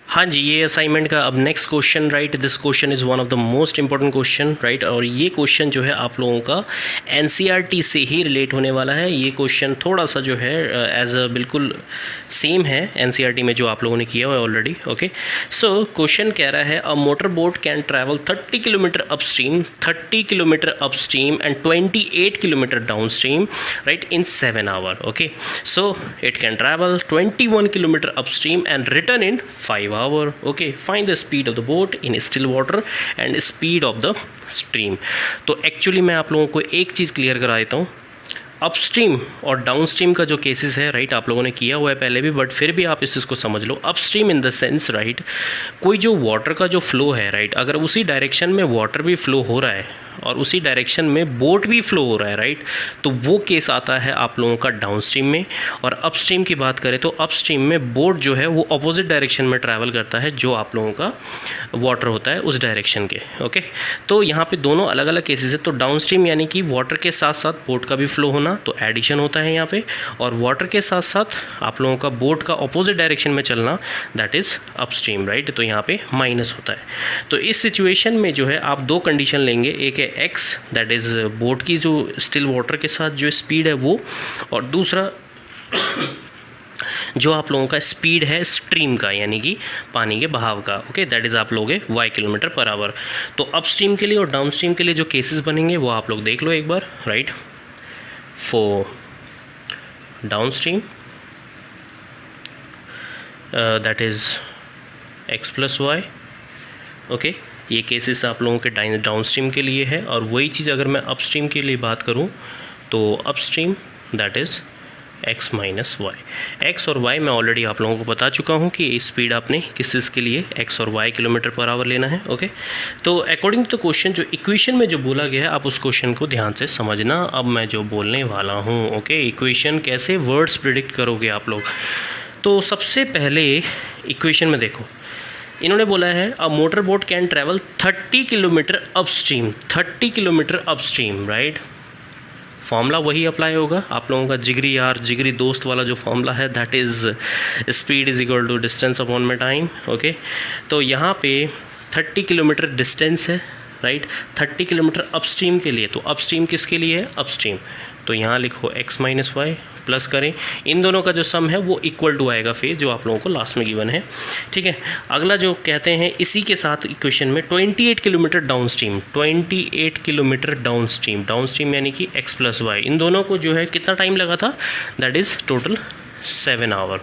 हाँ जी, ये असाइनमेंट का अब next question, right. This question is one of the most important question, right. और ये क्वेश्चन जो है आप लोगों का एनसीईआरटी से ही रिलेट होने वाला है। ये क्वेश्चन थोड़ा सा जो है एज अ बिल्कुल सेम है एनसीईआरटी में जो आप लोगों ने किया हुआ है ऑलरेडी। ओके, सो क्वेश्चन कह रहा है a motor boat can travel 30 kilometre upstream, 30 kilometre upstream and 28 kilometre downstream, right, in 7 hour. Okay, so it can travel 21 kilometre upstream and return in 5 hour. Okay, find the speed of the boat in still water and speed of the stream. तो actually मैं आप लोगों को एक चीज़ clear करा देता हूँ। Upstream और डाउनस्ट्रीम का जो केसेस है, राइट, आप लोगों ने किया हुआ है पहले भी, बट फिर भी आप इस चीज़ को समझ लो। Upstream in the sense, right, कोई जो वाटर का जो फ्लो है, राइट, अगर उसी डायरेक्शन में वाटर भी फ्लो हो रहा है और उसी डायरेक्शन में बोट भी फ्लो हो रहा है, राइट, तो वो केस आता है आप लोगों का डाउनस्ट्रीम में। और अपस्ट्रीम की बात करें तो अपस्ट्रीम में बोट जो है वो अपोजिट डायरेक्शन में ट्रैवल करता है जो आप लोगों का वाटर होता है उस डायरेक्शन के। ओके, तो यहाँ पे दोनों अलग अलग केसेस है। तो डाउनस्ट्रीम यानी कि वाटर के साथ साथ बोट का भी फ्लो होना, तो एडिशन होता है यहाँ पे, और वाटर के साथ साथ आप लोगों का बोट का अपोजिट डायरेक्शन में चलना, दैट इज़ अपस्ट्रीम, राइट। तो यहाँ पे माइनस होता है। तो इस सिचुएशन में जो है आप दो कंडीशन लेंगे, एक है एक्स, दैट इज़ बोट की जो स्टिल वाटर के साथ जो स्पीड है वो, और दूसरा जो आप लोगों का स्पीड है स्ट्रीम का, यानी कि पानी के बहाव का। ओके, दैट इज़ आप लोगे y किलोमीटर पर आवर। तो अपस्ट्रीम के लिए और डाउनस्ट्रीम के लिए जो केसेस बनेंगे वो आप लोग देख लो एक बार, right. For downstream that is x plus y. Okay, ये केसेस आप लोगों के डाउनस्ट्रीम के लिए है। और वही चीज़ अगर मैं अपस्ट्रीम के लिए बात करूँ तो upstream that is x minus Y. X और y मैं ऑलरेडी आप लोगों को बता चुका हूँ कि स्पीड आपने किस चीज़ के लिए x और y किलोमीटर पर आवर लेना है। ओके, तो अकॉर्डिंग टू क्वेश्चन जो इक्वेशन में जो बोला गया है आप उस क्वेश्चन को ध्यान से समझना। अब मैं जो बोलने वाला हूँ, ओके, इक्वेशन कैसे वर्ड्स प्रिडिक्ट करोगे आप लोग। तो सबसे पहले इक्वेशन में देखो, इन्होंने बोला है a motor boat can travel 30 kilometre upstream, 30 kilometre upstream, right. Formula वही अप्लाई होगा आप लोगों का जिगरी यार जिगरी दोस्त वाला जो फॉर्मूला है, that is speed is equal to distance upon में टाइम। ओके, तो यहाँ पे 30 किलोमीटर डिस्टेंस है, राइट, 30 किलोमीटर अपस्ट्रीम के लिए। तो अपस्ट्रीम किसके लिए है? अपस्ट्रीम। तो यहाँ लिखो x माइनस वाई, प्लस करें, इन दोनों का जो सम है वो इक्वल टू आएगा फेज जो आप लोगों को लास्ट में गिवन है। ठीक है, अगला जो कहते हैं इसी के साथ इक्वेशन में 28 kilometre downstream, 28 kilometre downstream, downstream यानी कि x प्लस वाई, इन दोनों को जो है कितना टाइम लगा था, that is total 7 hour.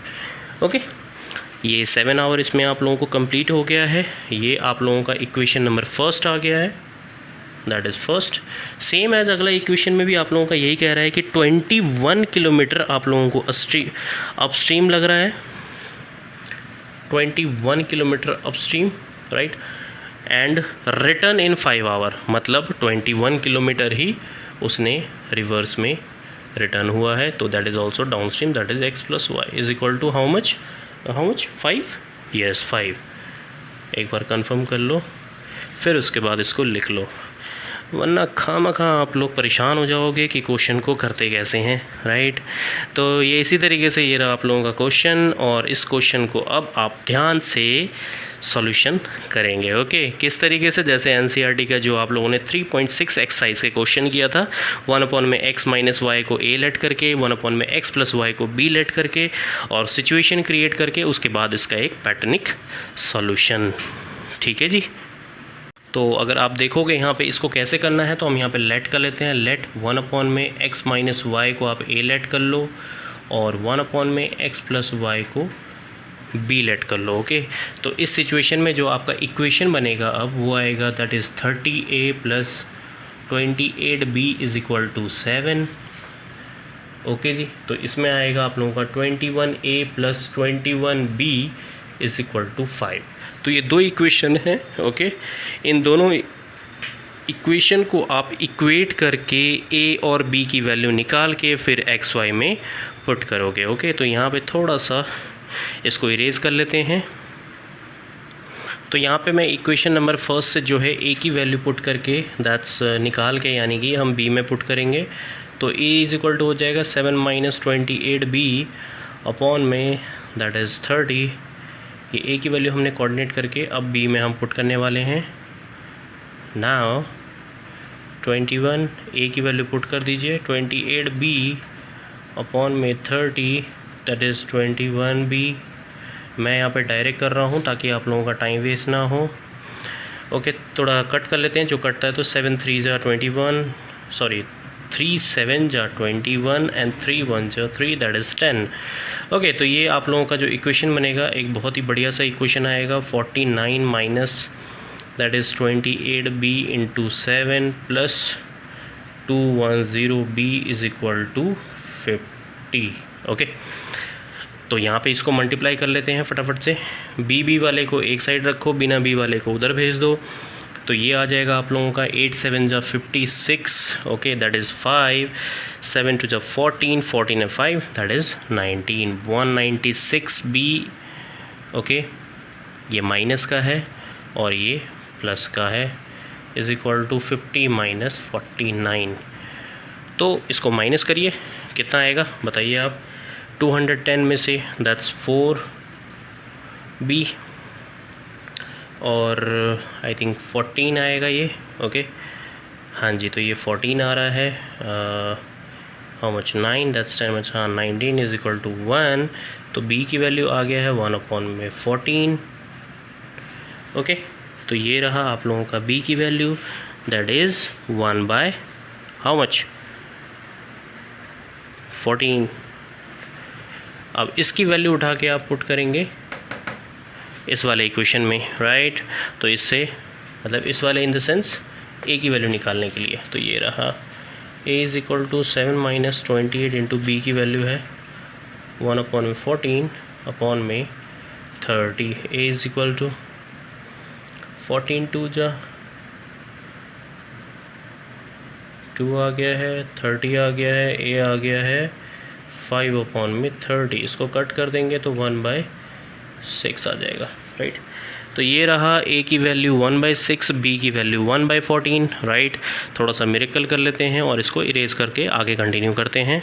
Okay, ये 7 आवर इसमें आप लोगों को कंप्लीट हो गया है। ये आप लोगों का इक्वेशन नंबर फर्स्ट आ गया है, that is first. Same as अगला इक्वेशन में भी आप लोगों का यही कह रहा है कि 21 किलोमीटर आप लोगों को अपस्ट्रीम लग रहा है, 21 kilometre upstream, right, and return in 5 hour, मतलब 21 किलोमीटर ही उसने रिवर्स में रिटर्न हुआ है। तो that is also downstream, that is x plus Y is equal to how much 5, yes 5। एक बार कंफर्म कर लो, फिर उसके बाद इसको लिख लो, वरना खामखा आप लोग परेशान हो जाओगे कि क्वेश्चन को करते कैसे हैं, राइट। तो ये इसी तरीके से ये रहा आप लोगों का क्वेश्चन, और इस क्वेश्चन को अब आप ध्यान से सॉल्यूशन करेंगे। ओके, किस तरीके से, जैसे एनसीईआरटी का जो आप लोगों ने 3.6 एक्सरसाइज के क्वेश्चन किया था, 1 में x माइनस वाई को a लेट करके, 1 में x प्लस वाई को b लेट करके, और सिचुएशन क्रिएट करके उसके बाद इसका एक पैटर्निक सॉल्यूशन। ठीक है जी। तो अगर आप देखोगे यहाँ पे इसको कैसे करना है, तो हम यहाँ पे लेट कर लेते हैं। लेट 1 में x माइनस वाई को आप a लेट कर लो, और 1 में x प्लस वाई को b लेट कर लो। ओके, तो इस सिचुएशन में जो आपका इक्वेशन बनेगा अब वो आएगा, that is 30a plus 28b is equal to 7। Okay जी, तो इसमें आएगा आप लोगों का 21a plus 21b is equal to 5। तो ये दो इक्वेशन हैं। ओके, इन दोनों इक्वेशन को आप इक्वेट करके a और b की वैल्यू निकाल के फिर x y में पुट करोगे। ओके, तो यहाँ पे थोड़ा सा इसको इरेज कर लेते हैं। तो यहाँ पे मैं इक्वेशन नंबर फर्स्ट से जो है a की वैल्यू पुट करके दैट्स निकाल के, यानी कि हम b में पुट करेंगे, तो a इज़ इक्वल टू हो जाएगा 7 माइनस 28b अपॉन में दैट इज़ 30 ये ए की वैल्यू हमने कोऑर्डिनेट करके अब बी में हम पुट करने वाले हैं। नाउ 21 ए की वैल्यू पुट कर दीजिए, 28 बी अपॉन में 30 दैट इज़ 21 बी। मैं यहाँ पे डायरेक्ट कर रहा हूँ ताकि आप लोगों का टाइम वेस्ट ना हो। ओके, थोड़ा कट कर लेते हैं, जो कटता है तो 7 3 जा 21, सॉरी 3 7 जा 21 एंड 3 1 जा 3 दैट इज़ 10। ओके, तो ये आप लोगों का जो इक्वेशन बनेगा एक बहुत ही बढ़िया सा इक्वेशन आएगा। 49 minus that is 28 B into 7 plus 210 B is equal to 50। Okay, तो यहाँ पे इसको मल्टीप्लाई कर लेते हैं फटाफट से। बी वाले को एक साइड रखो, बिना बी वाले को उधर भेज दो। तो ये आ जाएगा आप लोगों का 8 7 जा 56, ओके दैट इज़ 5, 7 2 जा 14, 14 and 5 that is 19, 196 B. Okay, ये माइनस का है और ये प्लस का है, इज़ इक्वल टू 50 माइनस 49। तो इसको माइनस करिए, कितना आएगा बताइए आप। 210 में से दैट्स 4 बी और आई थिंक 14 आएगा ये। ओके, हाँ जी, तो ये 14 आ रहा है। हाउ मच 9 दैट्स 10 मच, हाँ 19 इज़ इक्वल टू 1। तो बी की वैल्यू आ गया है 1 अपॉन में 14। ओके, तो ये रहा आप लोगों का बी की value that is 1 by how much 14। अब इसकी वैल्यू उठा के आप पुट करेंगे इस वाले इक्वेशन में, राइट। तो इससे मतलब इस वाले इन द सेंस ए की वैल्यू निकालने के लिए, तो ये रहा A is equal to 7 minus 28 into B की वैल्यू है 1 अपॉन में 14 अपॉन में 30। ए इज़ इक्वल टू 14 2 जा 2 आ गया है, 30 आ गया है, ए आ गया है 5 अपॉन में 30। इसको कट कर देंगे तो 1/6 आ जाएगा, राइट। तो ये रहा ए की वैल्यू 1/6, बी की वैल्यू 1/14, राइट। थोड़ा सा मिरेकल कर लेते हैं और इसको इरेज करके आगे कंटिन्यू करते हैं।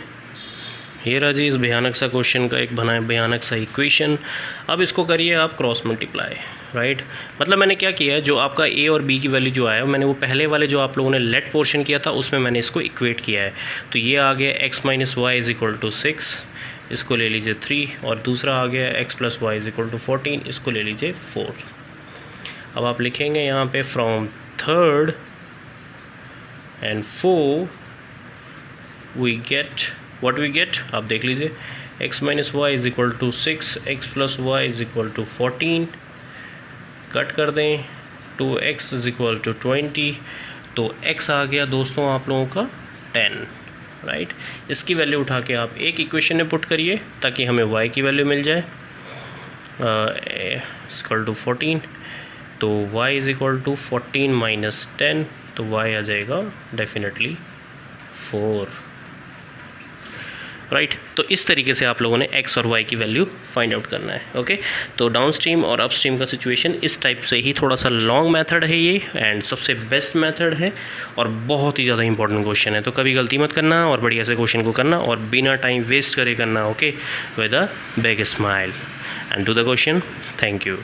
ये रहा जी इस भयानक सा क्वेश्चन का एक भयानक सा इक्वेशन। अब इसको करिए आप क्रॉस मल्टीप्लाई, राइट। मतलब मैंने क्या किया है, जो आपका ए और बी की वैल्यू जो आया मैंने वो पहले वाले जो आप लोगों ने लेट पोर्शन किया था उसमें मैंने इसको इक्वेट किया है। तो ये आ गया x minus Y is equal to 6, इसको ले लीजिए 3, और दूसरा आ गया x plus Y is equal to 14, इसको ले लीजिए 4। अब आप लिखेंगे यहाँ पे from 3rd and 4 we get what we get, आप देख लीजिए x minus Y is equal to 6, x plus Y is equal to 14, cut कर दें 2x इज़ इक्वल टू 20। तो x आ गया दोस्तों आप लोगों का 10, राइट। इसकी वैल्यू उठा के आप एक इक्वेशन में पुट करिए ताकि हमें y की वैल्यू मिल जाए इक्वल टू 14। तो y is equal to 14 minus 10, तो y आ जाएगा डेफिनेटली 4, राइट। तो इस तरीके से आप लोगों ने x और y की वैल्यू फाइंड आउट करना है। ओके, तो डाउन स्ट्रीम और अप स्ट्रीम का सिचुएशन इस टाइप से ही, थोड़ा सा लॉन्ग मेथड है ये एंड सबसे बेस्ट मेथड है और बहुत ही ज़्यादा इंपॉर्टेंट क्वेश्चन है। तो कभी गलती मत करना और बढ़िया से क्वेश्चन को करना और बिना टाइम वेस्ट करे करना। Okay, with a big smile and do the question. Thank you.